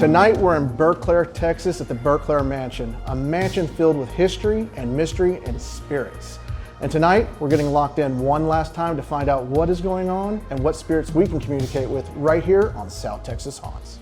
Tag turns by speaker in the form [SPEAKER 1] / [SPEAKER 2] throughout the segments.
[SPEAKER 1] Tonight we're in Berclair, Texas at the Berclair Mansion, a mansion filled with history and mystery and spirits. And tonight we're getting locked in one last time to find out what is going on and what spirits we can communicate with right here on South Texas Haunts.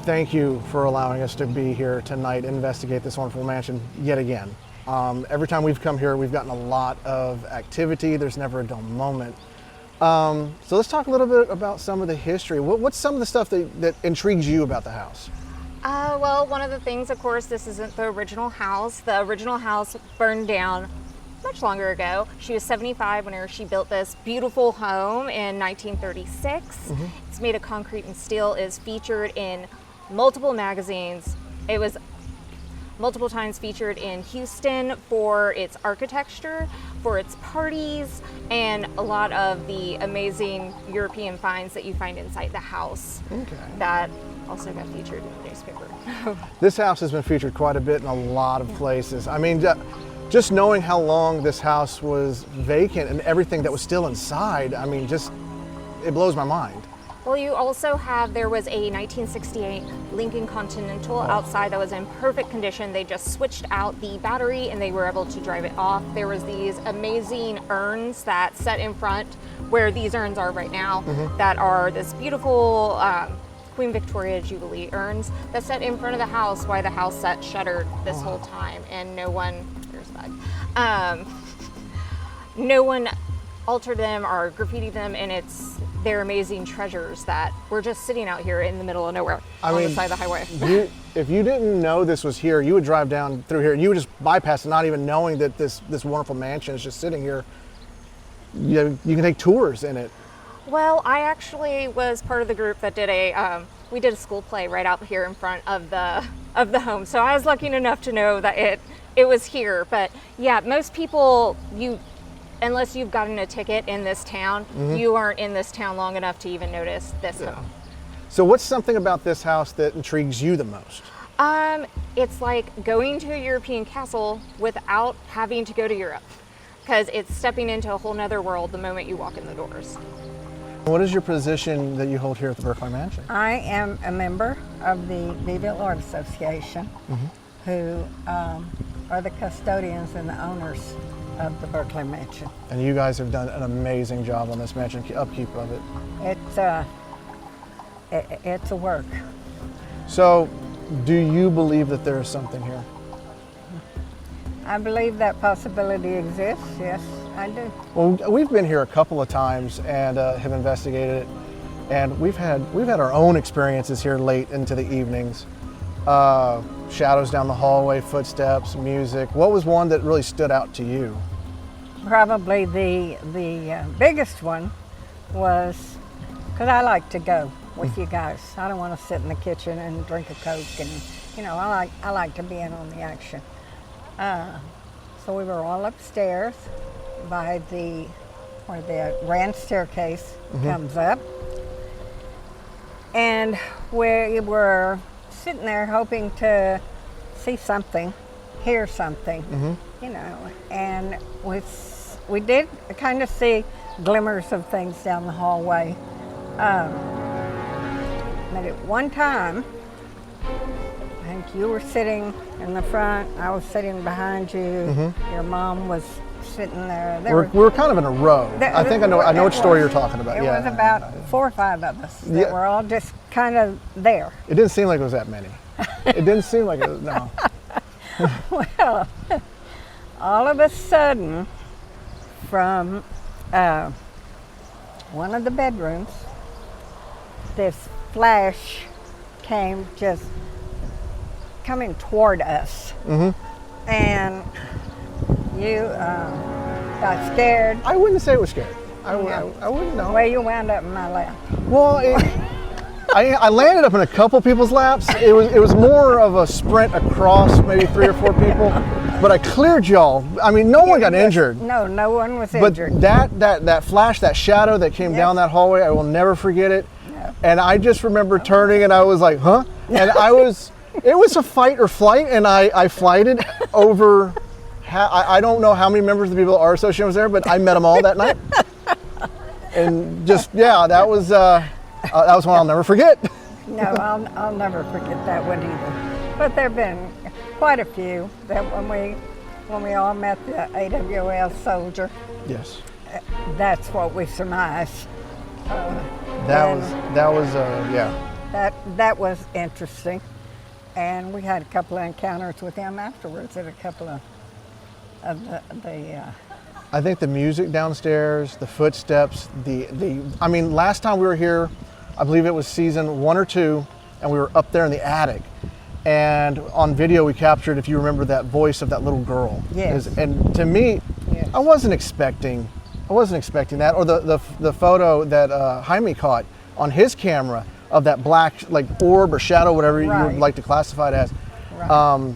[SPEAKER 1] Thank you for allowing us to be here tonight and investigate this wonderful mansion yet again. Every time we've come here, we've gotten a lot of activity. There's never a dull moment. So let's talk a little bit about some of the history. What's some of the stuff that intrigues you about the house?
[SPEAKER 2] Well, one of the things, of course, this isn't the original house. The original house burned down much longer ago. She was 75 when she built this beautiful home in 1936. Mm-hmm. It's made of concrete and steel, is featured in multiple magazines. It was multiple times featured in Houston for its architecture, for its parties, and a lot of the amazing European finds that you find inside the house. Okay. That also got featured in the newspaper.
[SPEAKER 1] This house has been featured quite a bit in a lot of places. I mean, just knowing how long this house was vacant and everything that was still inside, I mean, it blows my mind.
[SPEAKER 2] Well, you also have, there was a 1968 Lincoln Continental outside that was in perfect condition. They just switched out the battery and they were able to drive it off. There was these amazing urns that set in front where these urns are right now, that are this beautiful Queen Victoria Jubilee urns that set in front of the house while the house sat shuttered this whole time, and no one altered them or graffitied them, and they're amazing treasures that were just sitting out here in the middle of nowhere on the side of the highway.
[SPEAKER 1] If you didn't know this was here, you would drive down through here and you would just bypass it, not even knowing that this wonderful mansion is just sitting here. You can take tours in it.
[SPEAKER 2] Well, I actually was part of the group that did we did a school play right out here in front of the home. So I was lucky enough to know that it was here. But yeah, most people, unless you've gotten a ticket in this town, you aren't in this town long enough to even notice this home.
[SPEAKER 1] So what's something about this house that intrigues you the most?
[SPEAKER 2] It's like going to a European castle without having to go to Europe, because it's stepping into a whole nother world the moment you walk in the doors.
[SPEAKER 1] What is your position that you hold here at the Berclair Mansion?
[SPEAKER 3] I am a member of the Beeville Art Association, who are the custodians and the owners of the Berclair Mansion.
[SPEAKER 1] And you guys have done an amazing job on this mansion, upkeep of it.
[SPEAKER 3] It's a work.
[SPEAKER 1] So, do you believe that there is something here?
[SPEAKER 3] I believe that possibility exists, yes, I do.
[SPEAKER 1] Well, we've been here a couple of times and have investigated it, and we've had our own experiences here late into the evenings. Shadows down the hallway, footsteps, music. What was one that really stood out to you?
[SPEAKER 3] Probably the biggest one was, because I like to go with you guys. I don't want to sit in the kitchen and drink a Coke, and I like to be in on the action. So we were all upstairs by where the grand staircase comes up, and we were sitting there hoping to see something, hear something, and we did kind of see glimmers of things down the hallway. But at one time, I think you were sitting in the front, I was sitting behind you, your mom was sitting there.
[SPEAKER 1] We were kind of in a row. I think I know which story you're talking about.
[SPEAKER 3] There was about 4 or 5 of us that were all just kind of there.
[SPEAKER 1] It didn't seem like it was that many. It didn't seem like it was, no.
[SPEAKER 3] Well, all of a sudden, from one of the bedrooms, this flash came just coming toward us. And you got scared.
[SPEAKER 1] I wouldn't say it was scared. I wouldn't know.
[SPEAKER 3] Well, you wound up in my lap.
[SPEAKER 1] Well, I landed up in a couple people's laps. It was more of a sprint across maybe 3 or 4 people, but I cleared y'all. I mean, no one got injured.
[SPEAKER 3] No, no one was
[SPEAKER 1] But
[SPEAKER 3] injured.
[SPEAKER 1] that flash, that shadow that came down that hallway, I will never forget it.
[SPEAKER 3] No.
[SPEAKER 1] And I just remember turning, and I was like, huh? And it was a fight or flight, and I flighted over. I don't know how many members of the People Art Association was there, but I met them all that night. And just that was one I'll never forget.
[SPEAKER 3] No, I'll never forget that one either. But there've been quite a few that when we all met the AWL soldier,
[SPEAKER 1] Yes.
[SPEAKER 3] that's what we surmised.
[SPEAKER 1] That was
[SPEAKER 3] That was interesting, and we had a couple of encounters with him afterwards at a couple of the
[SPEAKER 1] I think the music downstairs, the footsteps, I mean, last time we were here, I believe it was season 1 or 2, and we were up there in the attic. And on video we captured, if you remember, that voice of that little girl.
[SPEAKER 3] Yes.
[SPEAKER 1] And to me,
[SPEAKER 3] Yes.
[SPEAKER 1] I wasn't expecting that. Or the photo that Jaime caught on his camera of that black orb or shadow, whatever you would like to classify it as.
[SPEAKER 3] Right.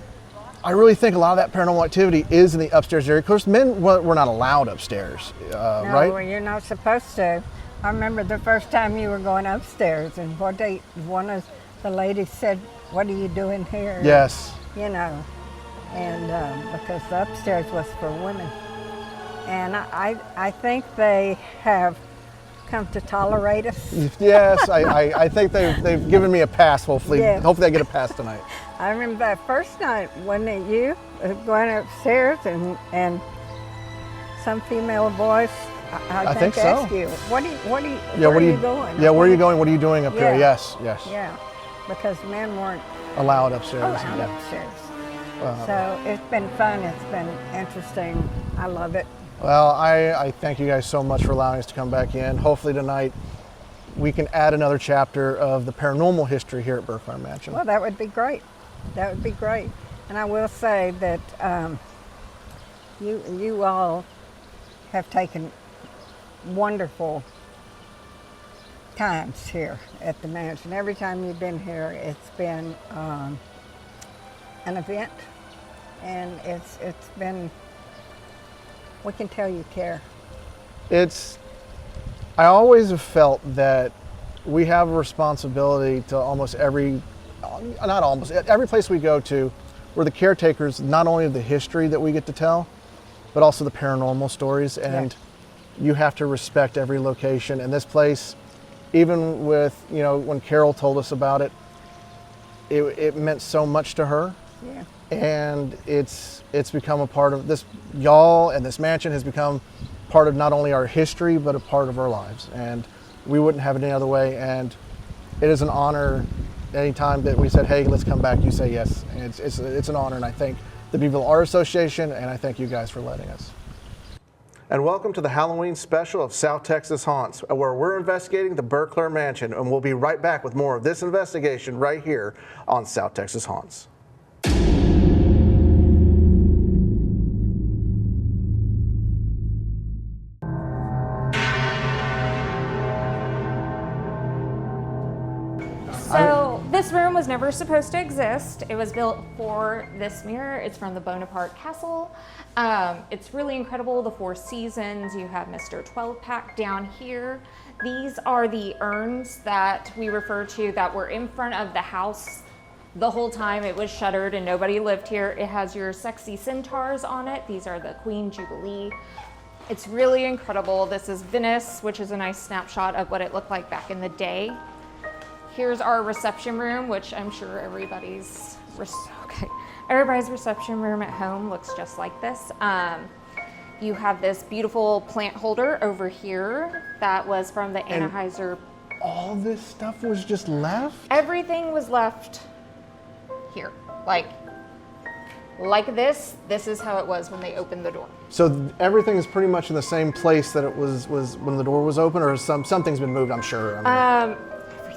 [SPEAKER 1] I really think a lot of that paranormal activity is in the upstairs area. Of course, men were not allowed upstairs, right?
[SPEAKER 3] No, you're not supposed to. I remember the first time you were going upstairs, and one of the ladies said, "What are you doing here?"
[SPEAKER 1] Yes.
[SPEAKER 3] You know, and because the upstairs was for women, and I think they have come to tolerate us.
[SPEAKER 1] Yes, I think they've given me a pass. Hopefully I get a pass tonight.
[SPEAKER 3] I remember that first night, wasn't it you going upstairs and some female voice? I
[SPEAKER 1] think so.
[SPEAKER 3] asked you, where are you going?
[SPEAKER 1] Yeah, where are you going? What are you doing up here? Yes.
[SPEAKER 3] Yeah, because men weren't
[SPEAKER 1] Allowed upstairs.
[SPEAKER 3] allowed upstairs. So it's been fun. It's been interesting. I love it.
[SPEAKER 1] Well, I thank you guys so much for allowing us to come back in. Hopefully tonight we can add another chapter of the paranormal history here at Berclair Mansion.
[SPEAKER 3] Well, that would be great. That would be great. And I will say that you all have taken wonderful times here at the mansion. Every time you've been here, it's been an event, and it's been. We can tell you care.
[SPEAKER 1] I always have felt that we have a responsibility to every place we go to. We're the caretakers not only of the history that we get to tell, but also the paranormal stories. And you have to respect every location. And this place, even with, when Carol told us about it, it meant so much to her.
[SPEAKER 3] Yeah.
[SPEAKER 1] And it's become a part of this. Y'all and this mansion has become part of not only our history, but a part of our lives. And we wouldn't have it any other way. And it is an honor anytime that we said, hey, let's come back, you say yes. And it's an honor. And I thank the Beeville Art Association, and I thank you guys for letting us. And welcome to the Halloween special of South Texas Haunts, where we're investigating the Berclair Mansion. And we'll be right back with more of this investigation right here on South Texas Haunts.
[SPEAKER 2] So this room was never supposed to exist. It was built for this mirror. It's from the Bonaparte Castle. It's really incredible. The Four Seasons. You have Mr. 12-pack down here. These are the urns that we refer to that were in front of the house the whole time. It was shuttered and nobody lived here. It has your sexy centaurs on it. These are the Queen Jubilee. It's really incredible. This is Venice, which is a nice snapshot of what it looked like back in the day. Here's our reception room, which I'm sure everybody's reception room at home looks just like this. You have this beautiful plant holder over here that was from the Anheuser.
[SPEAKER 1] All this stuff was just left?
[SPEAKER 2] Everything was left here. Like this. This is how it was when they opened the door.
[SPEAKER 1] So everything is pretty much in the same place that it was when the door was open, or something's been moved, I'm sure.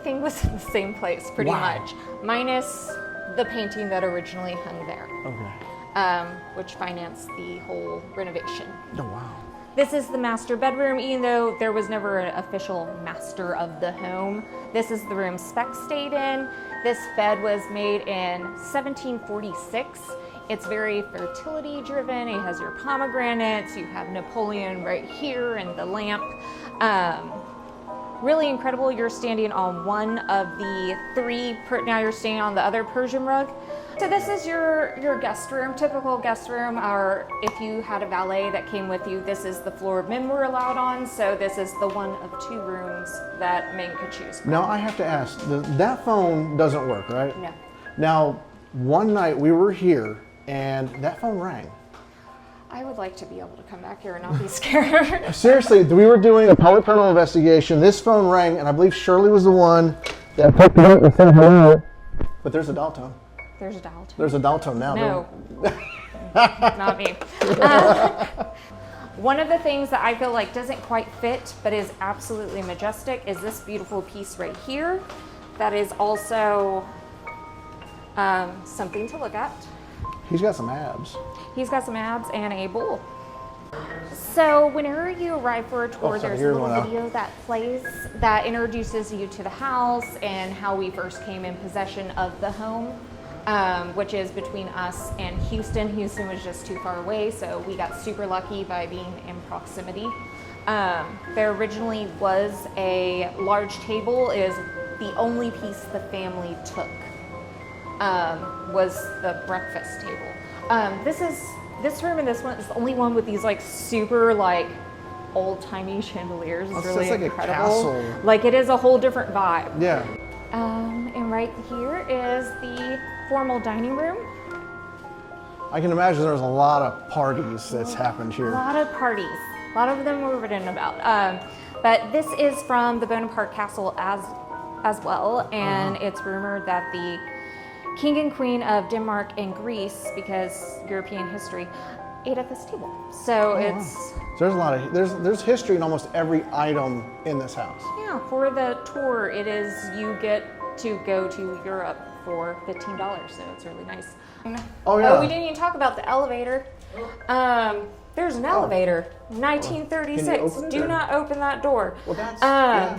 [SPEAKER 2] Everything was in the same place, pretty much, minus the painting that originally hung there.
[SPEAKER 1] Okay.
[SPEAKER 2] Which financed the whole renovation.
[SPEAKER 1] Oh, wow.
[SPEAKER 2] This is the master bedroom, even though there was never an official master of the home. This is the room Spec stayed in. This bed was made in 1746. It's very fertility driven. It has your pomegranates. You have Napoleon right here and the lamp. Really incredible. You're standing on one of the three, now you're standing on the other Persian rug. So this is your guest room, typical guest room, or if you had a valet that came with you, this is the floor men were allowed on, so this is the one of two rooms that men could choose from.
[SPEAKER 1] Now I have to ask, that phone doesn't work, right?
[SPEAKER 2] No.
[SPEAKER 1] Now, one night we were here and that phone rang.
[SPEAKER 2] I would like to be able to come back here and not be scared.
[SPEAKER 1] Seriously, we were doing a public criminal investigation. This phone rang, and I believe Shirley was the one that picked it up and said hello. But there's a dial tone.
[SPEAKER 2] There's a dial tone.
[SPEAKER 1] There's a dial tone now.
[SPEAKER 2] No, not me. One of the things that I feel like doesn't quite fit, but is absolutely majestic, is this beautiful piece right here. That is also something to look at.
[SPEAKER 1] He's got some abs.
[SPEAKER 2] He's got some abs and a bowl. So whenever you arrive for a tour, there's a little video that plays that introduces you to the house and how we first came in possession of the home, which is between us and Houston. Houston was just too far away, so we got super lucky by being in proximity. There originally was a large table. It is the only piece the family took. Was the breakfast table. This room and this one is the only one with these like super like old-timey chandeliers. It's really
[SPEAKER 1] like
[SPEAKER 2] incredible.
[SPEAKER 1] A castle.
[SPEAKER 2] Like it is a whole different vibe.
[SPEAKER 1] Yeah.
[SPEAKER 2] And right here is the formal dining room.
[SPEAKER 1] I can imagine there's a lot of parties that's happened here.
[SPEAKER 2] A lot of parties. A lot of them were written about. But this is from the Bonaparte Castle as well, and it's rumored that the King and Queen of Denmark and Greece, because European history, ate at this table. So it's
[SPEAKER 1] So there's a lot of there's history in almost every item in this house.
[SPEAKER 2] yeah. For the tour, it is you get to go to Europe for $15, so it's really nice.
[SPEAKER 1] Oh yeah.
[SPEAKER 2] Oh, we didn't even talk about the elevator. There's an elevator, 1936.
[SPEAKER 1] Can you open it,
[SPEAKER 2] Do
[SPEAKER 1] or?
[SPEAKER 2] not open that door.
[SPEAKER 1] Well, that's. Yeah.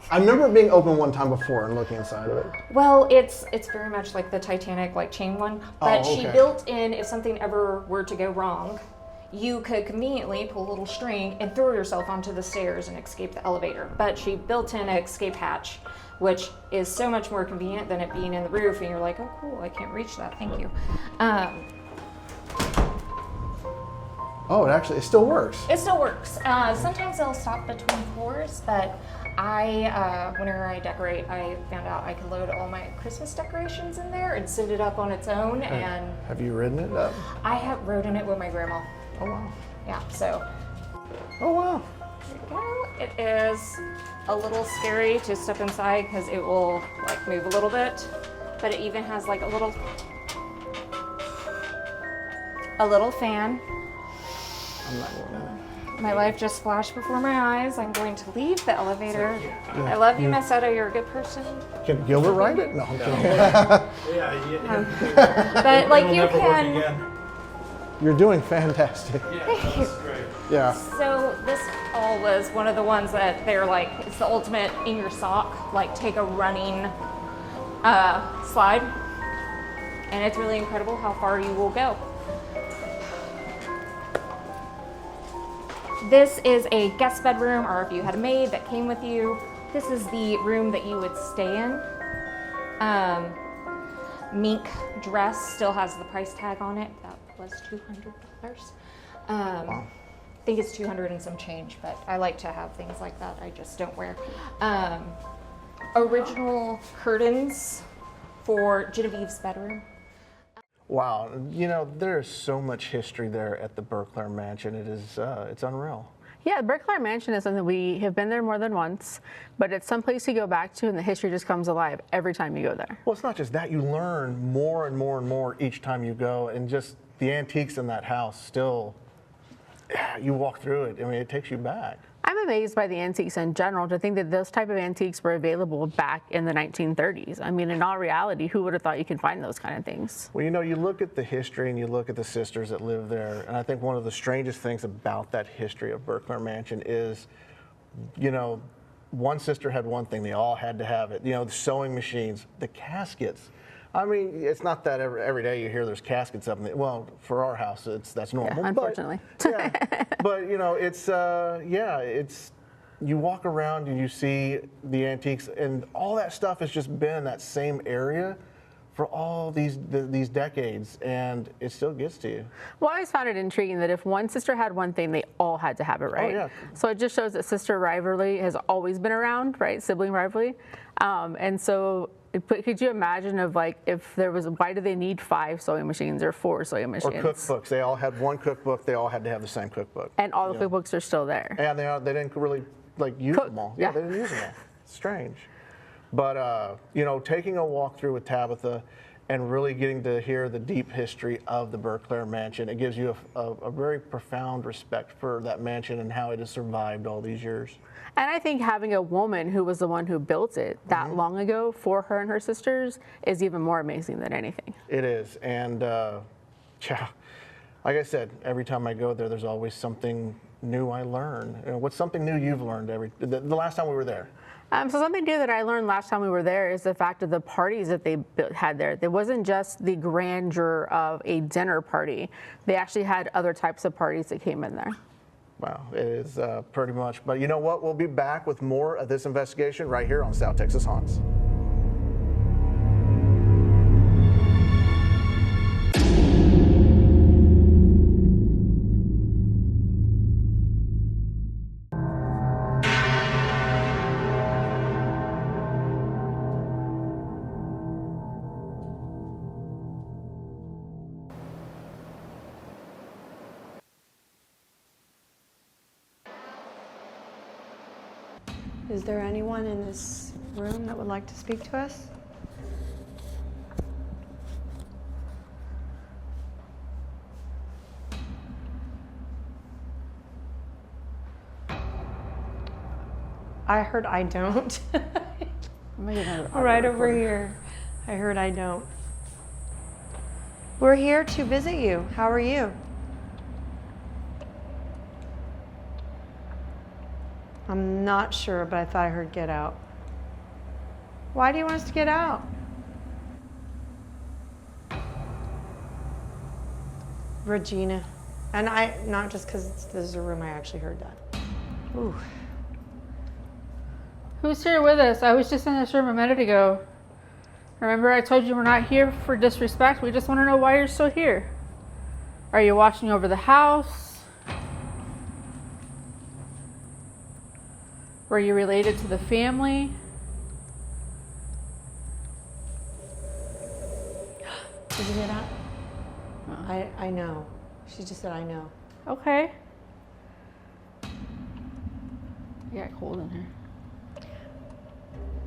[SPEAKER 1] I remember it being open one time before and looking inside of it.
[SPEAKER 2] Well, it's very much like the Titanic, like chain one, but
[SPEAKER 1] Oh,
[SPEAKER 2] she
[SPEAKER 1] okay.
[SPEAKER 2] built in if something ever were to go wrong, you could conveniently pull a little string and throw yourself onto the stairs and escape the elevator. But she built in an escape hatch, which is so much more convenient than it being in the roof, and you're like, oh cool, I can't reach that, thank you.
[SPEAKER 1] Oh, it still works.
[SPEAKER 2] It still works. Sometimes they'll stop between floors, but whenever I decorate, I found out I could load all my Christmas decorations in there and sit it up on its own. And
[SPEAKER 1] Have you ridden it up?
[SPEAKER 2] I have rode in it with my grandma.
[SPEAKER 1] Oh wow.
[SPEAKER 2] Yeah, so
[SPEAKER 1] Oh wow.
[SPEAKER 2] there you go. It is a little scary to step inside because it will like move a little bit, but it even has like a little fan.
[SPEAKER 1] I'm not going in there.
[SPEAKER 2] My life just flashed before my eyes. I'm going to leave the elevator. I love you, Miss Etta. You're a good person.
[SPEAKER 1] Can Gilbert ride it? No, I'm kidding.
[SPEAKER 2] But like
[SPEAKER 4] It'll
[SPEAKER 2] you
[SPEAKER 4] never work
[SPEAKER 2] can.
[SPEAKER 4] again.
[SPEAKER 1] You're doing fantastic.
[SPEAKER 4] Yeah,
[SPEAKER 2] Thank you.
[SPEAKER 4] that's great.
[SPEAKER 1] Yeah.
[SPEAKER 2] So this all was one of the ones that they're like, it's the ultimate in your sock, like take a running slide. And it's really incredible how far you will go. This is a guest bedroom, or if you had a maid that came with you, this is the room that you would stay in. Mink dress still has the price tag on it. That was $200. I think it's 200 and some change, but I like to have things like that. I just don't wear. Original curtains for Genevieve's bedroom.
[SPEAKER 1] Wow. You know, there's so much history there at the Berclair Mansion. It is, it's unreal.
[SPEAKER 5] Yeah, Berclair Mansion is something we have been there more than once, but it's someplace you go back to and the history just comes alive every time you go there.
[SPEAKER 1] Well, it's not just that. You learn more and more and more each time you go, and just the antiques in that house still, you walk through it. I mean, it takes you back.
[SPEAKER 5] I'm a amazed by the antiques in general, to think that those type of antiques were available back in the 1930s. I mean, in all reality, who would have thought you could find those kind of things?
[SPEAKER 1] Well, you know, you look at the history and you look at the sisters that live there, and I think one of the strangest things about that history of Berclair Mansion is, you know, one sister had one thing, they all had to have it. You know, the sewing machines, the caskets. I mean, it's not that every day you hear there's caskets up in the, well, for our house, that's normal.
[SPEAKER 5] Yeah, unfortunately.
[SPEAKER 1] But you know, it's you walk around and you see the antiques, and all that stuff has just been in that same area for all these decades, and it still gets to you.
[SPEAKER 5] Well, I always found it intriguing that if one sister had one thing, they all had to have it, right?
[SPEAKER 1] Oh, yeah.
[SPEAKER 5] So it just shows that sister rivalry has always been around, right? Sibling rivalry. And so could you imagine of like, if there was, why do they need 5 sewing machines or 4 sewing machines?
[SPEAKER 1] Or cookbooks. They all had one cookbook. They all had to have the same cookbook.
[SPEAKER 5] And all the cookbooks are still there.
[SPEAKER 1] And they didn't really like use them all. Yeah, they didn't use them all. It's strange. But, you know, taking a walk through with Tabitha and really getting to hear the deep history of the Berclair Mansion, it gives you a very profound respect for that mansion and how it has survived all these years.
[SPEAKER 5] And I think having a woman who was the one who built it that long ago for her and her sisters is even more amazing than anything.
[SPEAKER 1] It is. And, yeah, like I said, every time I go there, there's always something new I learn. You know, what's something new you've learned the last time we were there?
[SPEAKER 5] So something new that I learned last time we were there is the fact of the parties that they had there. It wasn't just the grandeur of a dinner party. They actually had other types of parties that came in there.
[SPEAKER 1] Wow, it is pretty much. But you know what? We'll be back with more of this investigation right here on South Texas Haunts.
[SPEAKER 4] Is there anyone in this room that would like to speak to us? I heard I don't. Right over here. I heard I don't. We're here to visit you. How are you? I'm not sure, but I thought I heard get out. Why do you want us to get out? Regina. And not just because this is a room, I actually heard that. Ooh.
[SPEAKER 6] Who's here with us? I was just in this room a minute ago. Remember I told you we're not here for disrespect? We just want to know why you're still here. Are you watching over the house? Were you related to the family?
[SPEAKER 4] Did you get out? I know. She just said I know.
[SPEAKER 6] Okay. You got cold in here.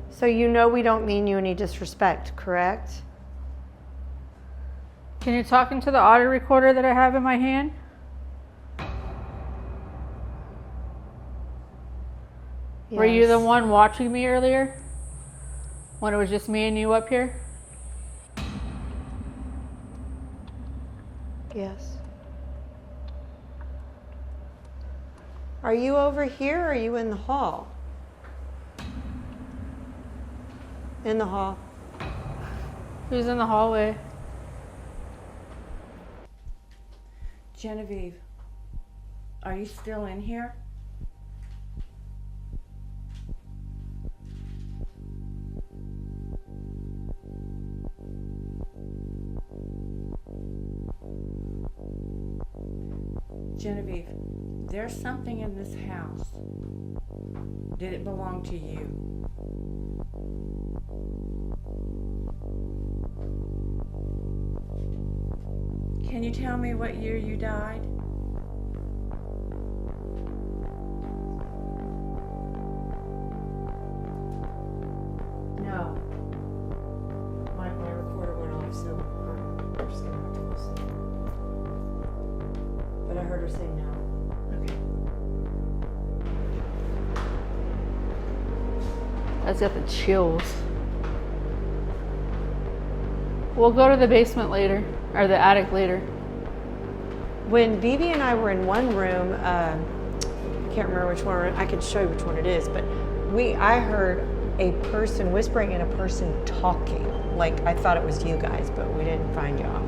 [SPEAKER 4] So you know we don't mean you any disrespect, correct?
[SPEAKER 6] Can you talk into the audio recorder that I have in my hand?
[SPEAKER 4] Yes.
[SPEAKER 6] Were you the one watching me earlier? When it was just me and you up here?
[SPEAKER 4] Yes. Are you over here or are you in the hall? In the hall.
[SPEAKER 6] Who's in the hallway?
[SPEAKER 7] Genevieve, are you still in here? Genevieve, there's something in this house. Did it belong to you? Can you tell me what year you died? No. My recorder went off, so I'm just gonna have to listen. But I heard her say no. Okay.
[SPEAKER 6] That's got the chills. We'll go to the basement later, or the attic later.
[SPEAKER 4] When Bibi and I were in one room, I can't remember which one. I could show you which one it is, but I heard a person whispering and a person talking. Like I thought it was you guys, but we didn't find y'all.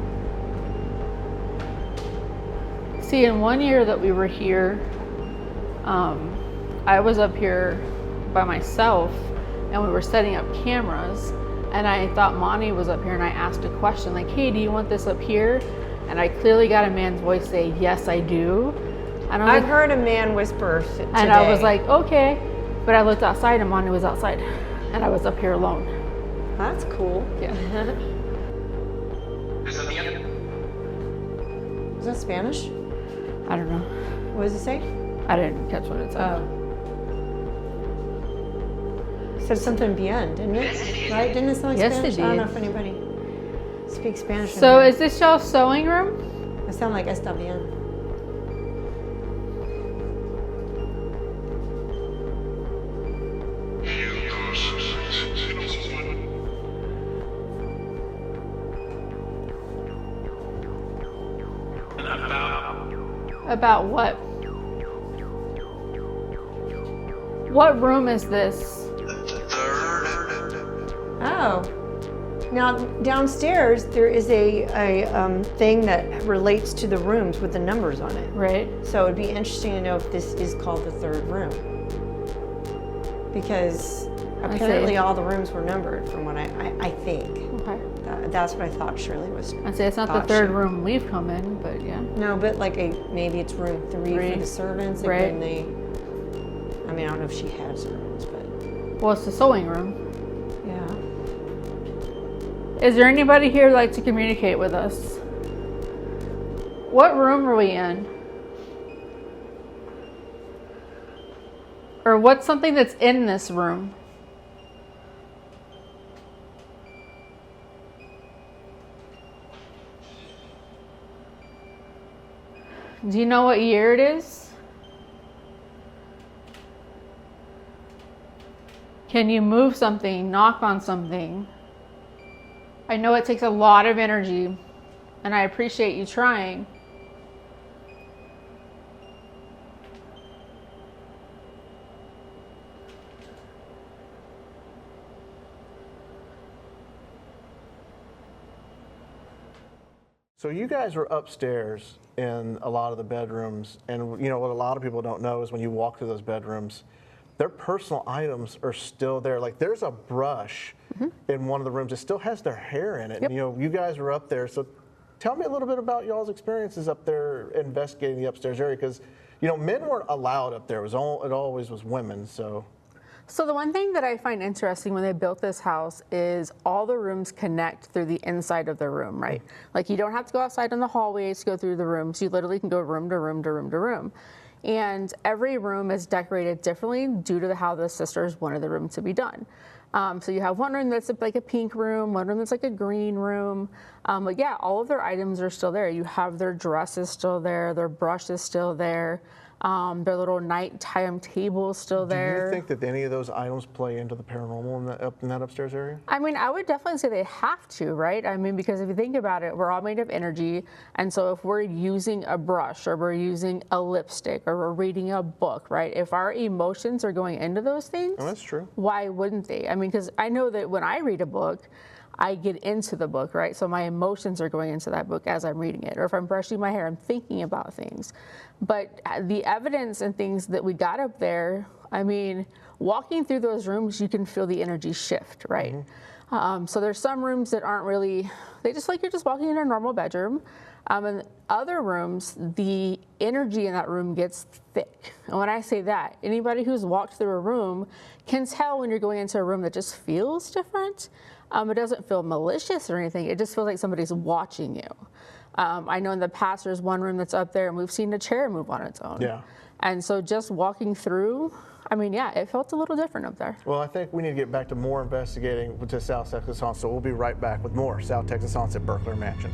[SPEAKER 6] See, in one year that we were here, I was up here by myself, and we were setting up cameras, and I thought Monty was up here, and I asked a question like, "Hey, do you want this up here?" And I clearly got a man's voice say, "Yes, I do." And
[SPEAKER 4] I've heard a man whisper today.
[SPEAKER 6] And I was like, "Okay," but I looked outside, and Monty was outside, and I was up here alone.
[SPEAKER 4] That's cool.
[SPEAKER 6] Yeah.
[SPEAKER 4] Is that Spanish?
[SPEAKER 6] I don't know.
[SPEAKER 4] What does it say?
[SPEAKER 6] I didn't catch what it said.
[SPEAKER 4] It said something bien, didn't it? Right? Didn't it sound like
[SPEAKER 6] Yes,
[SPEAKER 4] Spanish?
[SPEAKER 6] it
[SPEAKER 4] I don't
[SPEAKER 6] did.
[SPEAKER 4] know if anybody speaks Spanish.
[SPEAKER 6] So is this y'all's sewing room?
[SPEAKER 4] It sounded like está bien.
[SPEAKER 6] About what? What room is this?
[SPEAKER 4] Oh. Now, downstairs, there is a thing that relates to the rooms with the numbers on it.
[SPEAKER 6] Right.
[SPEAKER 4] So it'd be interesting to know if this is called the third room. Because apparently all the rooms were numbered from what I think.
[SPEAKER 6] Okay.
[SPEAKER 4] That's what I thought Shirley was.
[SPEAKER 6] I'd say it's not the third room we've come in, but yeah.
[SPEAKER 4] No, but like maybe it's room three for the servants. Like
[SPEAKER 6] Right.
[SPEAKER 4] when they, I mean, I don't know if she had servants, but
[SPEAKER 6] Well, it's the sewing room.
[SPEAKER 4] yeah.
[SPEAKER 6] Is there anybody here who'd like to communicate with us? What room are we in? Or what's something that's in this room? Do you know what year it is? Can you move something, knock on something? I know it takes a lot of energy, and I appreciate you trying.
[SPEAKER 1] So you guys were upstairs in a lot of the bedrooms, and you know what a lot of people don't know is when you walk through those bedrooms, their personal items are still there. Like there's a brush in one of the rooms that still has their hair in it.
[SPEAKER 5] Yep.
[SPEAKER 1] And, you know, you guys were up there, so tell me a little bit about y'all's experiences up there investigating the upstairs area, because you know men weren't allowed up there. It always was women. So
[SPEAKER 5] the one thing that I find interesting when they built this house is all the rooms connect through the inside of the room, right? Like you don't have to go outside in the hallways to go through the rooms. You literally can go room to room to room to room. And every room is decorated differently due to how the sisters wanted the room to be done. So you have one room that's like a pink room, one room that's like a green room. But yeah, all of their items are still there. You have their dresses still there, their brush is still there. Their little nighttime table is still there.
[SPEAKER 1] do you think that any of those items play into the paranormal in that upstairs area?
[SPEAKER 5] I mean, I would definitely say they have to, right? I mean, because if you think about it, we're all made of energy. And so if we're using a brush or we're using a lipstick or we're reading a book, right? If our emotions are going into those things,
[SPEAKER 1] Oh, that's true.
[SPEAKER 5] why wouldn't they? I mean, because I know that when I read a book, I get into the book, right? So my emotions are going into that book as I'm reading it. Or if I'm brushing my hair, I'm thinking about things. But the evidence and things that we got up there, I mean, walking through those rooms, you can feel the energy shift, right? So there's some rooms that aren't really, they just like you're just walking in a normal bedroom. And other rooms, the energy in that room gets thick. And when I say that, anybody who's walked through a room can tell when you're going into a room that just feels different. It doesn't feel malicious or anything. It just feels like somebody's watching you. I know in the past there's one room that's up there and we've seen a chair move on its own.
[SPEAKER 1] Yeah.
[SPEAKER 5] And so just walking through, I mean, yeah, it felt a little different up there.
[SPEAKER 1] Well, I think we need to get back to more investigating to South Texas Haunts, so we'll be right back with more South Texas Haunts at Berclair Mansion.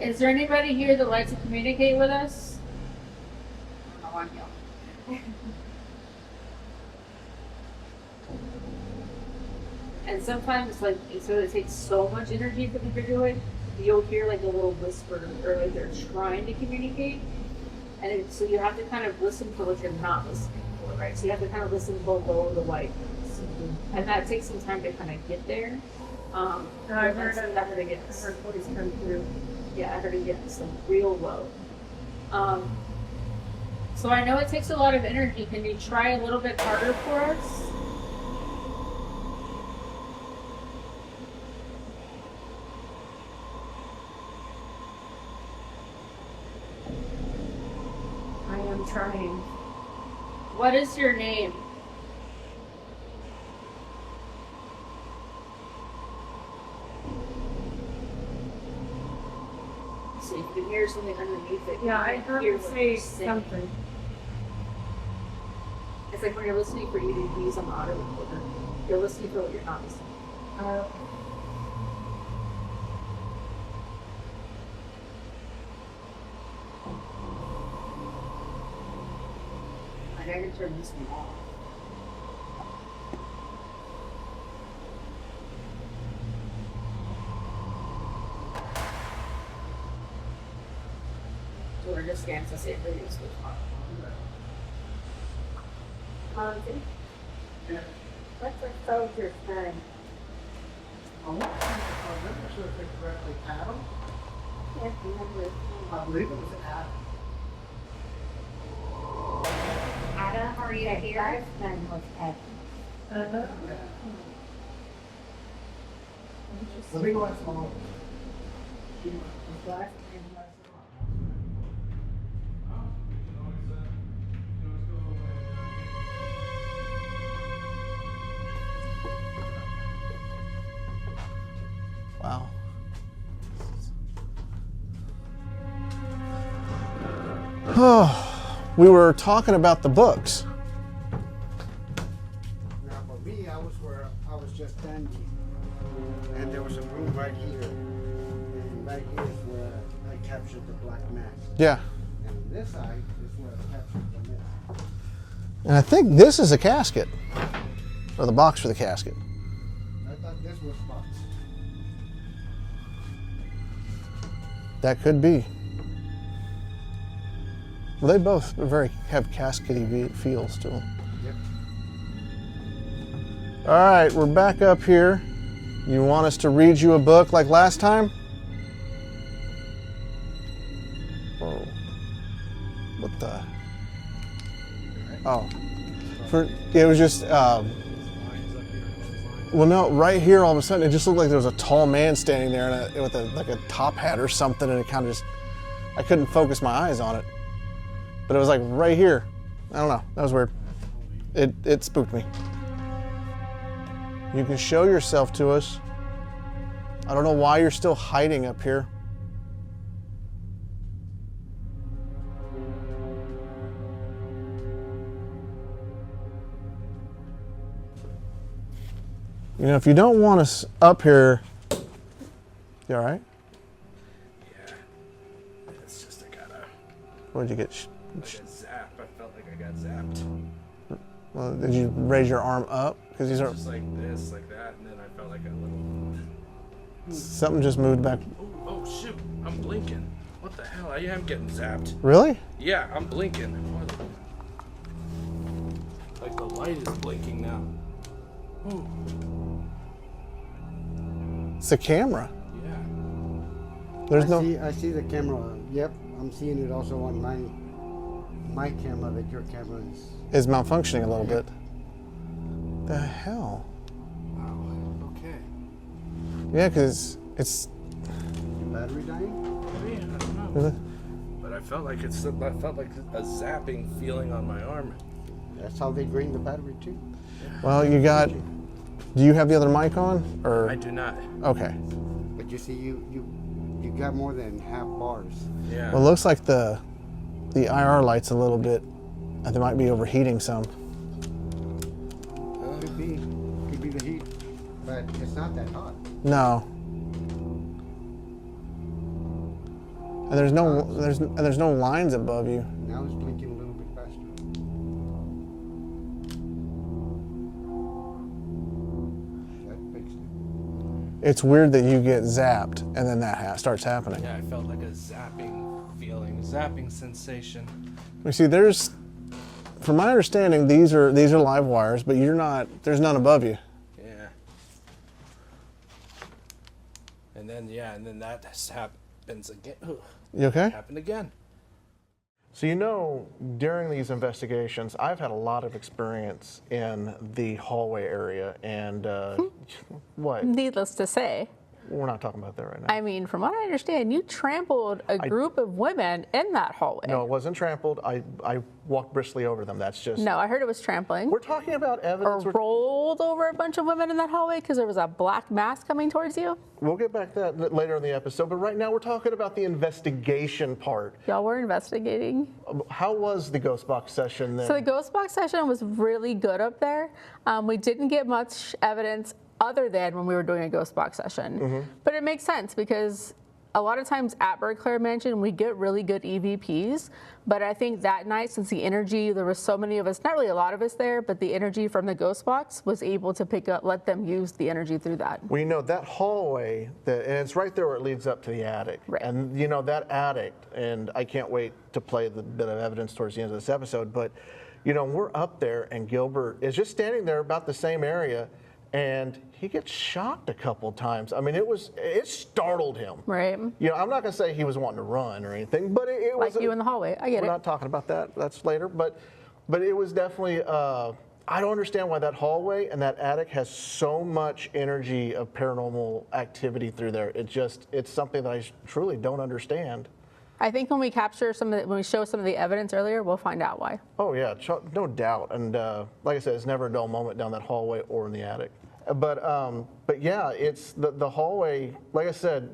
[SPEAKER 6] Is there anybody here that likes to communicate with us? Oh, I'm yelling. And sometimes, like, so it takes so much energy for them to do it, you'll hear like a little whisper, or like they're trying to communicate. So you have to kind of listen for what you're not listening for, right? So you have to kind of listen below the white noise. And that takes some time to kind of get there.
[SPEAKER 4] I heard voice come through.
[SPEAKER 6] Yeah, I heard it get some real low. So I know it takes a lot of energy. Can you try a little bit harder for us?
[SPEAKER 4] I am trying.
[SPEAKER 6] What is your name? So you can hear something underneath it.
[SPEAKER 4] Yeah, I heard
[SPEAKER 6] Hear
[SPEAKER 4] you
[SPEAKER 6] what
[SPEAKER 4] say
[SPEAKER 6] you're saying.
[SPEAKER 4] something.
[SPEAKER 6] It's like when you're listening for EVPs on the auto recorder. You're listening for what you're not listening. I can turn this one off. So we're just scanning to see if videos switch on.
[SPEAKER 3] What's a soldier's name?
[SPEAKER 1] I'm not sure if it's correctly Adam.
[SPEAKER 3] Can't remember.
[SPEAKER 1] I believe it was Adam.
[SPEAKER 2] Adam, are you
[SPEAKER 3] His
[SPEAKER 2] here?
[SPEAKER 3] last name was Adam.
[SPEAKER 1] Let me go ask Mom.
[SPEAKER 3] His last name was
[SPEAKER 1] Wow. Oh, we were talking about the books.
[SPEAKER 8] Now for me, I was just standing, and there was a room right here, and right here is where I captured the black mass,
[SPEAKER 1] Yeah.
[SPEAKER 8] and on this side is where I captured the mist.
[SPEAKER 1] And I think this is a casket. Or the box for the casket.
[SPEAKER 8] I thought this was box.
[SPEAKER 1] That could be. Well, they both have caskety feels to them.
[SPEAKER 8] Yep.
[SPEAKER 1] All right, we're back up here. You want us to read you a book like last time? Whoa. What the? Oh. It was just, well, no, right here, all of a sudden, it just looked like there was a tall man standing there with like a top hat or something, and it kind of just, I couldn't focus my eyes on it. But it was like right here. I don't know, that was weird. It spooked me. You can show yourself to us. I don't know why you're still hiding up here. You know, if you don't want us up here, you all right?
[SPEAKER 9] Yeah. It's just I got
[SPEAKER 1] Where'd you get?
[SPEAKER 9] a zap. I felt like I got zapped.
[SPEAKER 1] Well, did you raise your arm up? Because these are
[SPEAKER 9] Just like this, like that, and then I felt like a little.
[SPEAKER 1] something just moved back.
[SPEAKER 9] Oh shoot! I'm blinking. What the hell? I am getting zapped.
[SPEAKER 1] Really?
[SPEAKER 9] Yeah, I'm blinking. Like the light is blinking now. Ooh.
[SPEAKER 1] It's a camera.
[SPEAKER 9] Yeah.
[SPEAKER 1] There's no.
[SPEAKER 8] I see the camera. Yep, I'm seeing it also on my camera, that your camera
[SPEAKER 1] Is malfunctioning a little bit. The hell?
[SPEAKER 9] Wow. Okay.
[SPEAKER 1] Yeah, because it's.
[SPEAKER 8] battery dying.
[SPEAKER 9] Maybe, I don't know. But I felt like I felt like a zapping feeling on my arm.
[SPEAKER 8] That's how they drain the battery too.
[SPEAKER 1] Well, you got. Do you have the other mic on? Or
[SPEAKER 9] I do not.
[SPEAKER 1] okay.
[SPEAKER 8] But you see, you got more than half bars.
[SPEAKER 9] Yeah.
[SPEAKER 1] Well, it looks like the IR light's a little bit. They might be overheating some.
[SPEAKER 8] Could be the heat, but it's not that hot.
[SPEAKER 1] No. And there's no lines above you.
[SPEAKER 8] Now it's blinking a little bit faster. That fixed it.
[SPEAKER 1] It's weird that you get zapped and then that starts happening.
[SPEAKER 9] Yeah, I felt like a zapping feeling, zapping sensation.
[SPEAKER 1] You see, from my understanding, these are live wires, but there's none above you.
[SPEAKER 9] Yeah. And then that happens again. Ugh.
[SPEAKER 1] You okay?
[SPEAKER 9] Happened again.
[SPEAKER 1] So during these investigations, I've had a lot of experience in the hallway area, and what?
[SPEAKER 5] Needless to say.
[SPEAKER 1] We're not talking about that right now.
[SPEAKER 5] I mean, from what I understand, you trampled a group of women in that hallway.
[SPEAKER 1] No, it wasn't trampled. I walked briskly over them. That's just...
[SPEAKER 5] No, I heard it was trampling.
[SPEAKER 1] We're talking about evidence.
[SPEAKER 5] Or rolled over a bunch of women in that hallway because there was a black mass coming towards you.
[SPEAKER 1] We'll get back to that later in the episode, but right now we're talking about the investigation part.
[SPEAKER 5] Y'all were investigating.
[SPEAKER 1] How was the ghost box session then?
[SPEAKER 5] So the ghost box session was really good up there. We didn't get much evidence other than when we were doing a ghost box session. But it makes sense because a lot of times at Berclair Mansion, we get really good EVPs. But I think that night, since the energy, there was so many of us, not really a lot of us there, but the energy from the ghost box was able to let them use the energy through that.
[SPEAKER 1] Well, that hallway, and it's right there where it leads up to the attic.
[SPEAKER 5] Right.
[SPEAKER 1] And that attic, and I can't wait to play the bit of evidence towards the end of this episode, but we're up there and Gilbert is just standing there about the same area, and he gets shocked a couple times. I mean, it startled him.
[SPEAKER 5] Right.
[SPEAKER 1] I'm not going to say he was wanting to run or anything, but it was...
[SPEAKER 5] Like you in the hallway, I get it.
[SPEAKER 1] We're not talking about that, that's later, but it was definitely, I don't understand why that hallway and that attic has so much energy of paranormal activity through there. It's something that I truly don't understand.
[SPEAKER 5] I think when we capture when we show some of the evidence earlier, we'll find out why.
[SPEAKER 1] Oh yeah, no doubt. And like I said, it's never a dull moment down that hallway or in the attic. But yeah, it's the hallway. Like I said,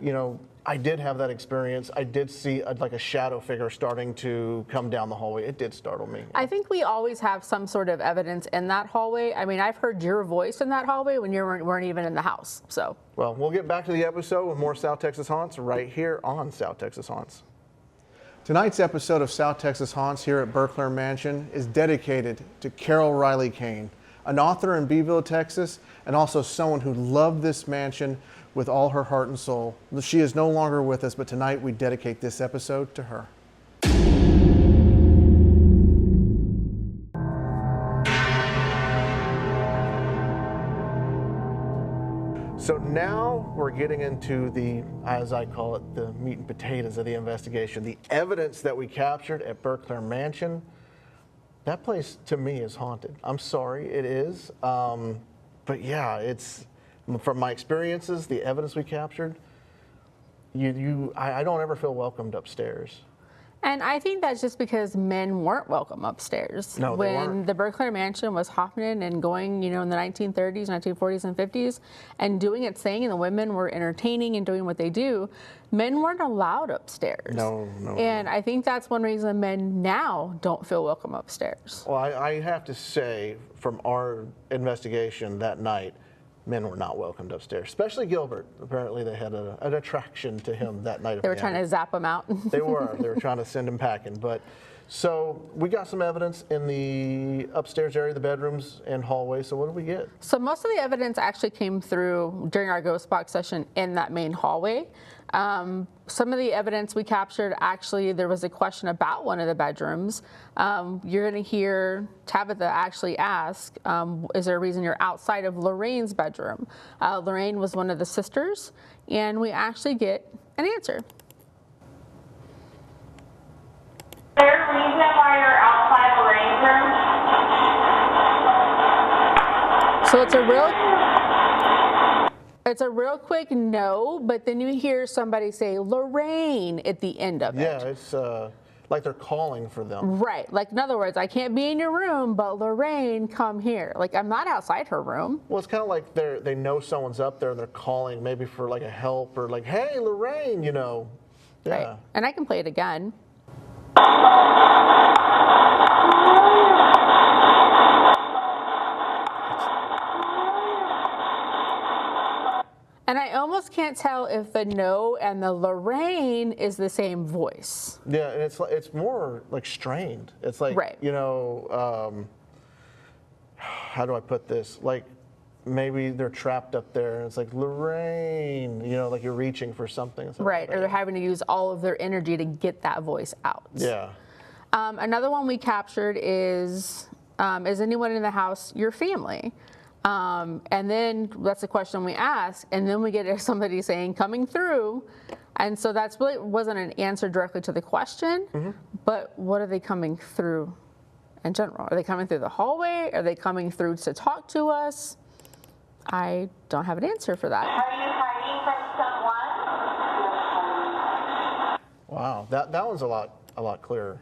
[SPEAKER 1] I did have that experience. I did see a shadow figure starting to come down the hallway. It did startle me.
[SPEAKER 5] I think we always have some sort of evidence in that hallway. I mean, I've heard your voice in that hallway when you weren't even in the house. So. Well,
[SPEAKER 1] we'll get back to the episode with more South Texas Haunts right here on South Texas Haunts. Tonight's episode of South Texas Haunts here at Berclair Mansion is dedicated to Carol Riley Kane, an author in Beeville, Texas, and also someone who loved this mansion with all her heart and soul. She is no longer with us, but tonight we dedicate this episode to her. So now we're getting into the, as I call it, the meat and potatoes of the investigation. The evidence that we captured at Berclair Mansion. That place, to me, is haunted. I'm sorry, it is. But yeah, it's, from my experiences, the evidence we captured, I don't ever feel welcomed upstairs.
[SPEAKER 5] And I think that's just because men weren't welcome upstairs.
[SPEAKER 1] No, they weren't.
[SPEAKER 5] When the Berclair Mansion was hopping and going, in the 1930s, 1940s, and 50s, and doing its thing, and the women were entertaining and doing what they do, men weren't allowed upstairs.
[SPEAKER 1] No.
[SPEAKER 5] And I think that's one reason men now don't feel welcome upstairs.
[SPEAKER 1] Well, I have to say, from our investigation that night, men were not welcomed upstairs, especially Gilbert. Apparently they had an attraction to him that night.
[SPEAKER 5] They were trying to zap him out.
[SPEAKER 1] They were trying to send him packing. But so we got some evidence in the upstairs area, the bedrooms and hallway. So what did we get?
[SPEAKER 5] So most of the evidence actually came through during our ghost box session in that main hallway. Some of the evidence we captured, actually, there was a question about one of the bedrooms. You're going to hear Tabitha actually ask, is there a reason you're outside of Lorraine's bedroom? Lorraine was one of the sisters, and we actually get an answer.
[SPEAKER 10] Is there a reason why you're outside Lorraine's room?
[SPEAKER 5] So it's a real quick no, but then you hear somebody say Lorraine at the end of it.
[SPEAKER 1] Yeah, it's like they're calling for them.
[SPEAKER 5] Right. Like, in other words, I can't be in your room, but Lorraine, come here. Like, I'm not outside her room.
[SPEAKER 1] Well, it's kind of like they know someone's up there and they're calling maybe for like a help or like, hey, Lorraine, Yeah.
[SPEAKER 5] Right. And I can play it again. And I almost can't tell if the no and the Lorraine is the same voice.
[SPEAKER 1] Yeah, and it's more like strained. It's like,
[SPEAKER 5] Right.
[SPEAKER 1] you know, how do I put this? Like maybe they're trapped up there and it's like, Lorraine, you know, like you're reaching for something.
[SPEAKER 5] Right, or they're having to use all of their energy to get that voice out.
[SPEAKER 1] Yeah.
[SPEAKER 5] Another one we captured is anyone in the house your family? And then that's a question we ask, and then we get somebody saying coming through, and so that's really wasn't an answer directly to the question, but what are they coming through in general? Are they coming through the hallway? Are they coming through to talk to us? I don't have an answer for that.
[SPEAKER 10] Are you hiding from someone?
[SPEAKER 1] Wow, that one's a lot clearer.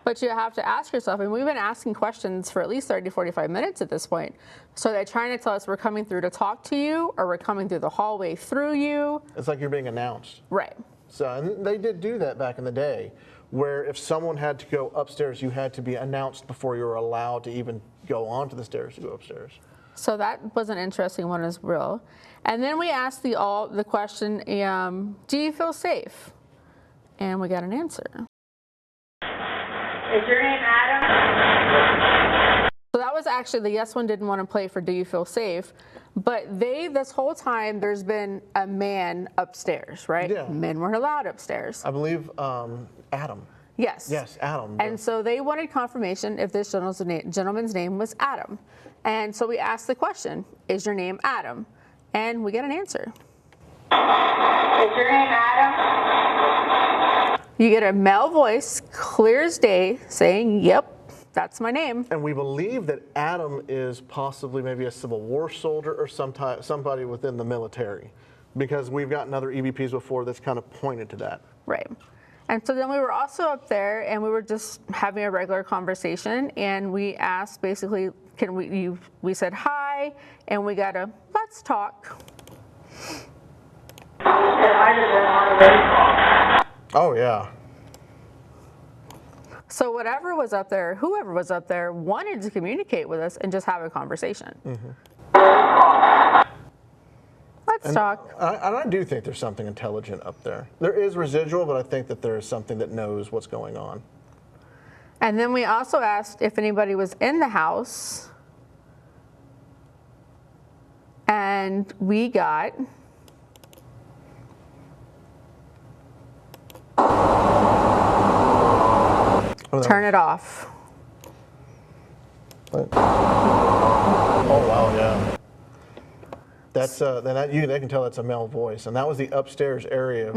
[SPEAKER 5] But you have to ask yourself, and we've been asking questions for at least 30 to 45 minutes at this point. So they're trying to tell us we're coming through to talk to you, or we're coming through the hallway through you.
[SPEAKER 1] It's like you're being announced.
[SPEAKER 5] Right.
[SPEAKER 1] So, and they did do that back in the day, where if someone had to go upstairs, you had to be announced before you were allowed to even go onto the stairs to go upstairs.
[SPEAKER 5] So that was an interesting one as well. And then we asked the question, do you feel safe? And we got an answer.
[SPEAKER 10] Is your name Adam?
[SPEAKER 5] So that was actually the yes one didn't want to play for do you feel safe, but this whole time there's been a man upstairs, right?
[SPEAKER 1] Yeah.
[SPEAKER 5] Men weren't allowed upstairs.
[SPEAKER 1] I believe Adam.
[SPEAKER 5] Yes.
[SPEAKER 1] Yes, Adam.
[SPEAKER 5] And so they wanted confirmation if this gentleman's name was Adam. And so we asked the question, is your name Adam? And we get an answer.
[SPEAKER 10] Is your name Adam?
[SPEAKER 5] You get a male voice, clear as day, saying, yep, that's my name.
[SPEAKER 1] And we believe that Adam is possibly maybe a Civil War soldier or somebody within the military, because we've gotten other EVPs before that's kind of pointed to that.
[SPEAKER 5] Right. And so then we were also up there and we were just having a regular conversation, and we asked basically, we said hi, and we got a let's talk.
[SPEAKER 1] Oh yeah.
[SPEAKER 5] So whoever was up there wanted to communicate with us and just have a conversation. Let's talk.
[SPEAKER 1] And I do think there's something intelligent up there. There is residual, but I think that there is something that knows what's going on.
[SPEAKER 5] And then we also asked if anybody was in the house, and we got turn it off.
[SPEAKER 1] What? Oh wow, yeah. That's they can tell that's a male voice, and that was the upstairs area.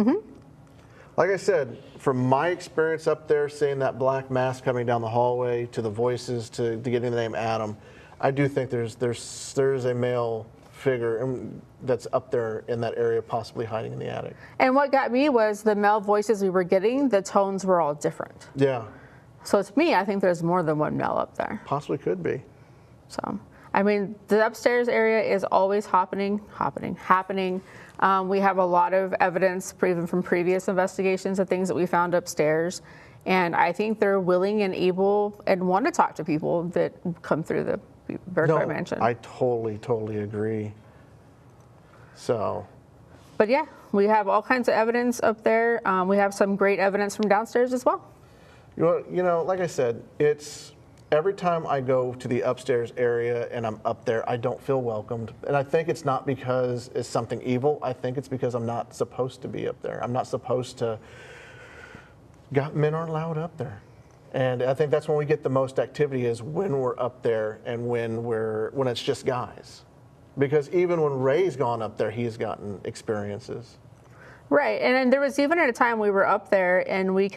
[SPEAKER 1] Like I said, from my experience up there, seeing that black mass coming down the hallway, to the voices, to getting the name Adam, I do think there's a male figure that's up there in that area, possibly hiding in the attic.
[SPEAKER 5] And what got me was the male voices we were getting, the tones were all different.
[SPEAKER 1] Yeah.
[SPEAKER 5] So to me, I think there's more than one male up there.
[SPEAKER 1] Possibly could be.
[SPEAKER 5] So, I mean, the upstairs area is always happening. We have a lot of evidence, even from previous investigations, of things that we found upstairs. And I think they're willing and able and want to talk to people that come through the Berclair Mansion.
[SPEAKER 1] I totally agree. So.
[SPEAKER 5] But yeah, we have all kinds of evidence up there. We have some great evidence from downstairs as well.
[SPEAKER 1] You know, like I said, it's every time I go to the upstairs area and I'm up there, I don't feel welcomed. And I think it's not because it's something evil. I think it's because I'm not supposed to be up there. I'm not supposed to. Men aren't allowed up there. And I think that's when we get the most activity, is when we're up there and when it's just guys. Because even when Ray's gone up there, he's gotten experiences.
[SPEAKER 5] Right, and then there was even at a time we were up there and we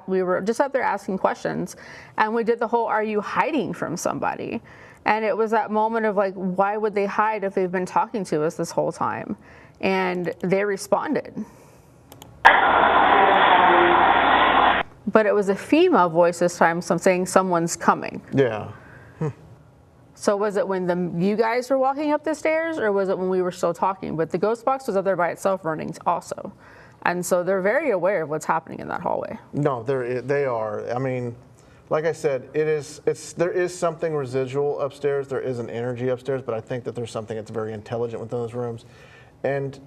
[SPEAKER 5] were just up there asking questions, and we did the whole "Are you hiding from somebody?" And it was that moment of like, why would they hide if they've been talking to us this whole time? And they responded, but it was a female voice this time, so I'm saying someone's coming.
[SPEAKER 1] Yeah.
[SPEAKER 5] So was it when you guys were walking up the stairs, or was it when we were still talking? But the ghost box was up there by itself running also. And so they're very aware of what's happening in that hallway.
[SPEAKER 1] No, they are. I mean, Like I said, there is something residual upstairs. There is an energy upstairs, but I think that there's something that's very intelligent within those rooms. And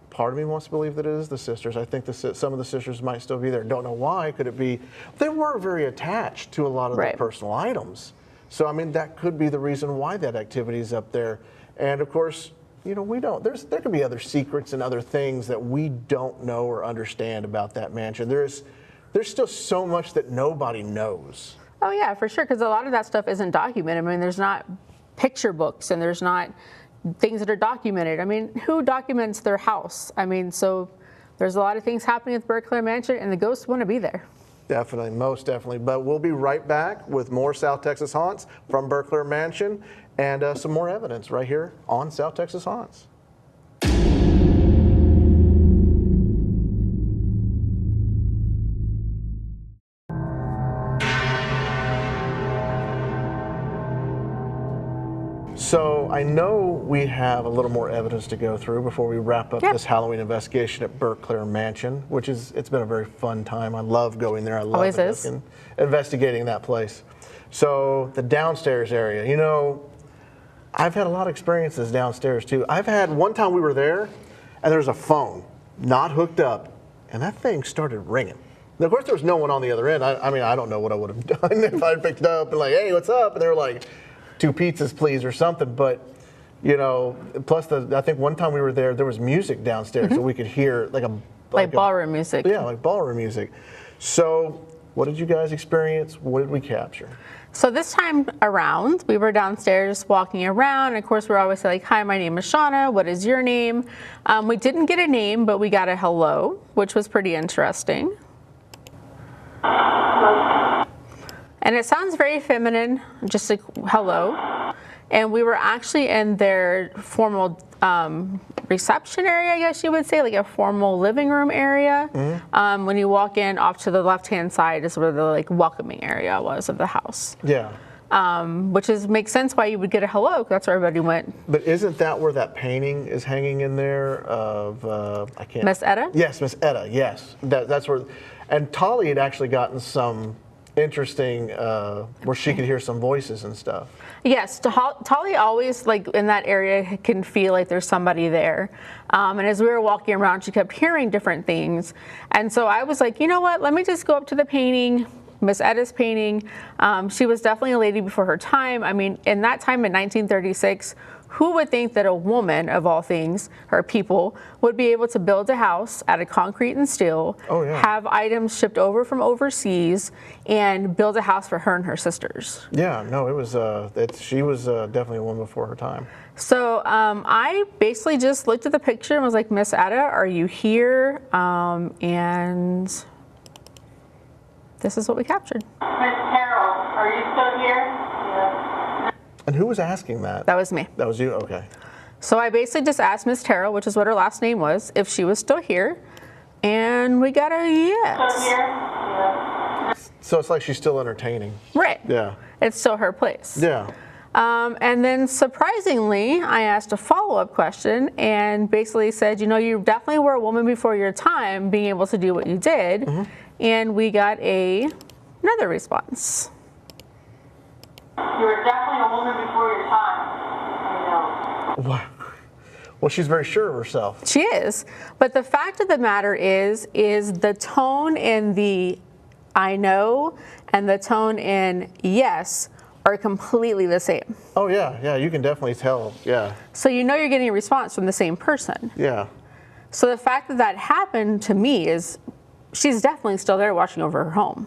[SPEAKER 1] part of me wants to believe that it is the sisters. I think some of the sisters might still be there. Don't know why. Could it be? They were very attached to a lot of their personal items. So, I mean, that could be the reason why that activity is up there. And of course, you know, there could be other secrets and other things that we don't know or understand about that mansion. There's still so much that nobody knows.
[SPEAKER 5] Oh yeah, for sure, because a lot of that stuff isn't documented. I mean, there's not picture books and there's not things that are documented. I mean, who documents their house? I mean, so there's a lot of things happening at the Berclair Mansion and the ghosts want to be there.
[SPEAKER 1] Definitely, most definitely. But we'll be right back with more South Texas Haunts from Berclair Mansion and some more evidence right here on South Texas Haunts. So I know we have a little more evidence to go through before we wrap up this Halloween investigation at Berclair Mansion, it's been a very fun time. I love going there. I love investigating that place. So the downstairs area, you know, I've had a lot of experiences downstairs too. I've had one time we were there and there's a phone not hooked up and that thing started ringing. And of course there was no one on the other end. I mean, I don't know what I would have done if I'd picked it up and like, hey, what's up? And they were like, 2 pizzas, please, or something. But, you know, plus I think one time we were there was music downstairs, so we could hear like
[SPEAKER 5] ballroom music.
[SPEAKER 1] Yeah, like ballroom music. So, what did you guys experience? What did we capture?
[SPEAKER 5] So this time around, we were downstairs walking around. Of course, we're always like, "Hi, my name is Shauna. What is your name?" We didn't get a name, but we got a hello, which was pretty interesting. And it sounds very feminine, just like hello. And we were actually in their formal reception area, I guess you would say, like a formal living room area. Mm-hmm. When you walk in, off to the left-hand side is where the like welcoming area was of the house.
[SPEAKER 1] Yeah.
[SPEAKER 5] Which makes sense why you would get a hello, because that's where everybody went.
[SPEAKER 1] But isn't that where that painting is hanging in there of, I can't.
[SPEAKER 5] Miss Etta?
[SPEAKER 1] Yes, Miss Etta, yes. That's where, and Tolly had actually gotten some interesting, where she could hear some voices and stuff.
[SPEAKER 5] Yes, Tolly always, like in that area, can feel like there's somebody there. And as we were walking around, she kept hearing different things. And so I was like, you know what, let me just go up to the painting, Miss Etta's painting. She was definitely a lady before her time. I mean, in that time in 1936, who would think that a woman, of all things, or people, would be able to build a house out of concrete and steel, have items shipped over from overseas, and build a house for her and her sisters?
[SPEAKER 1] Yeah, no, it was, she was definitely a woman before her time.
[SPEAKER 5] So I basically just looked at the picture and was like, Miss Etta, are you here? And this is what we captured.
[SPEAKER 10] Miss Carol, are you still here? Yeah.
[SPEAKER 1] And who was asking that?
[SPEAKER 5] That was me.
[SPEAKER 1] That was you? Okay.
[SPEAKER 5] So I basically just asked Miss Terrell, which is what her last name was, if she was still here. And we got a yes.
[SPEAKER 10] Still here? Yeah.
[SPEAKER 1] So it's like she's still entertaining.
[SPEAKER 5] Right.
[SPEAKER 1] Yeah.
[SPEAKER 5] It's still her place.
[SPEAKER 1] Yeah.
[SPEAKER 5] And then surprisingly, I asked a follow-up question and basically said, you know, you definitely were a woman before your time being able to do what you did. Mm-hmm. And we got another response.
[SPEAKER 10] You were definitely a woman before your time. I know.
[SPEAKER 1] Well, she's very sure of herself.
[SPEAKER 5] She is. But the fact of the matter is the tone in the I know and the tone in yes are completely the same.
[SPEAKER 1] Oh, yeah, you can definitely tell, yeah.
[SPEAKER 5] So you know you're getting a response from the same person.
[SPEAKER 1] Yeah.
[SPEAKER 5] So the fact that happened to me is she's definitely still there watching over her home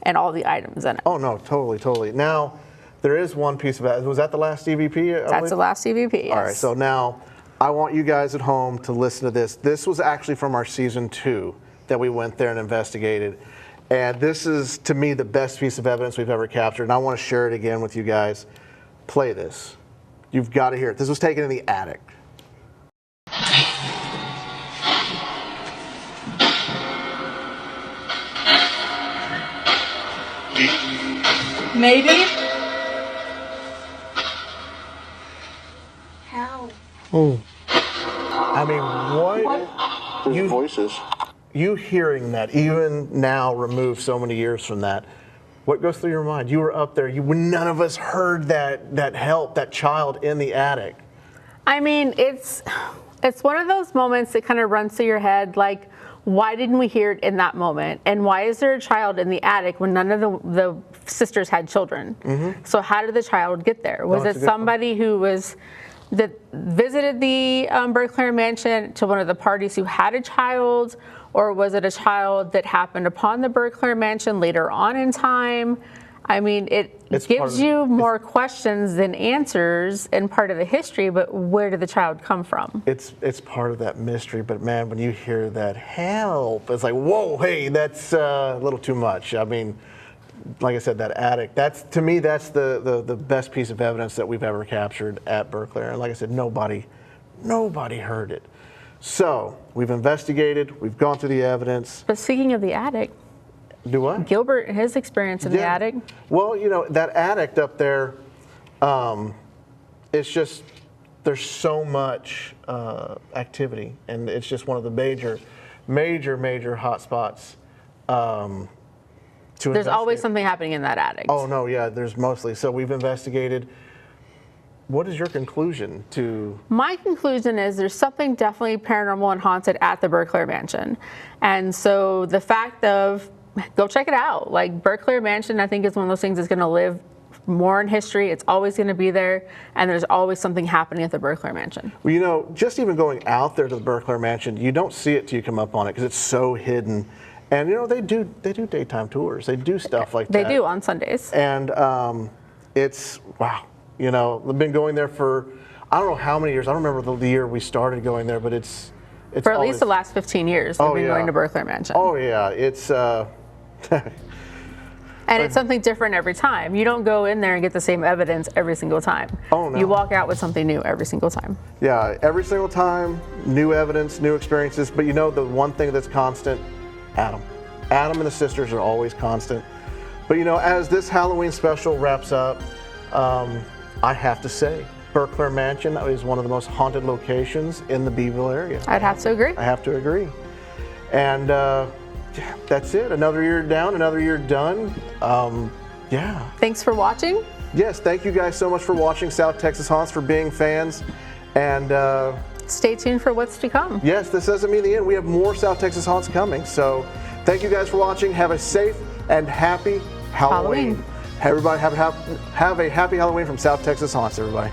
[SPEAKER 5] and all the items in it.
[SPEAKER 1] Oh, no, totally. Now, there is one piece of that. Was that the last EVP?
[SPEAKER 5] That's the last EVP, yes.
[SPEAKER 1] All right, so now I want you guys at home to listen to this. This was actually from our season 2 that we went there and investigated. And this is, to me, the best piece of evidence we've ever captured. And I want to share it again with you guys. Play this. You've got to hear it. This was taken in the attic.
[SPEAKER 11] Maybe?
[SPEAKER 10] How?
[SPEAKER 1] Oh. I mean, what?
[SPEAKER 12] There's voices.
[SPEAKER 1] You hearing that, even now, removed so many years from that, What goes through your mind? You were up there. None of us heard that child in the attic.
[SPEAKER 6] I mean, it's one of those moments that kind of runs through your head, like, why didn't we hear it in that moment? And why is there a child in the attic when none of the sisters had children? Mm-hmm. So how did the child get there? Was it somebody that visited the Berclair Mansion to one of the parties who had a child? Or was it a child that happened upon the Berclair Mansion later on in time? I mean, it gives you more questions than answers and part of the history, but where did the child come from?
[SPEAKER 1] It's part of that mystery, but man, when you hear that help, it's like, whoa, hey, that's a little too much. I mean, like I said, that attic, to me, that's the best piece of evidence that we've ever captured at Berclair. And like I said, nobody heard it. So we've investigated, we've gone through the evidence.
[SPEAKER 6] But speaking of the attic,
[SPEAKER 1] do what?
[SPEAKER 6] Gilbert and his experience in the attic.
[SPEAKER 1] Well, that attic up there, it's just, there's so much activity, and it's just one of the major hot spots.
[SPEAKER 6] There's always something happening in that attic.
[SPEAKER 1] Oh no, yeah, there's mostly. So we've investigated. What is your conclusion to?
[SPEAKER 6] My conclusion is there's something definitely paranormal and haunted at the Berclair Mansion. And so the fact of, go check it out. Like, Berclair Mansion, I think, is one of those things that's going to live more in history. It's always going to be there, and there's always something happening at the Berclair Mansion.
[SPEAKER 1] Well, just even going out there to the Berclair Mansion, you don't see it till you come up on it because it's so hidden. And they do daytime tours. They do stuff like that.
[SPEAKER 6] They do on Sundays.
[SPEAKER 1] And it's wow. I've been going there for I don't know how many years. I don't remember the year we started going there, but it's
[SPEAKER 6] for at least the last 15 years. We've been going to Berclair Mansion.
[SPEAKER 1] Oh yeah, it's.
[SPEAKER 6] And it's something different every time. You don't go in there and get the same evidence every single time.
[SPEAKER 1] Oh no.
[SPEAKER 6] You walk out with something new every single time.
[SPEAKER 1] Yeah, every single time, new evidence, new experiences. But the one thing that's constant, Adam and the sisters are always constant. But as this Halloween special wraps up, I have to say, Berclair Mansion is one of the most haunted locations in the Beeville area.
[SPEAKER 6] I'd have to agree.
[SPEAKER 1] I have to agree. And that's it. Another year down, another year done. Yeah.
[SPEAKER 6] Thanks for watching.
[SPEAKER 1] Yes, thank you guys so much for watching South Texas Haunts, for being fans. And
[SPEAKER 6] stay tuned for what's to come.
[SPEAKER 1] Yes, this doesn't mean the end. We have more South Texas Haunts coming. So thank you guys for watching. Have a safe and happy Halloween. Everybody have a happy Halloween from South Texas Haunts, everybody.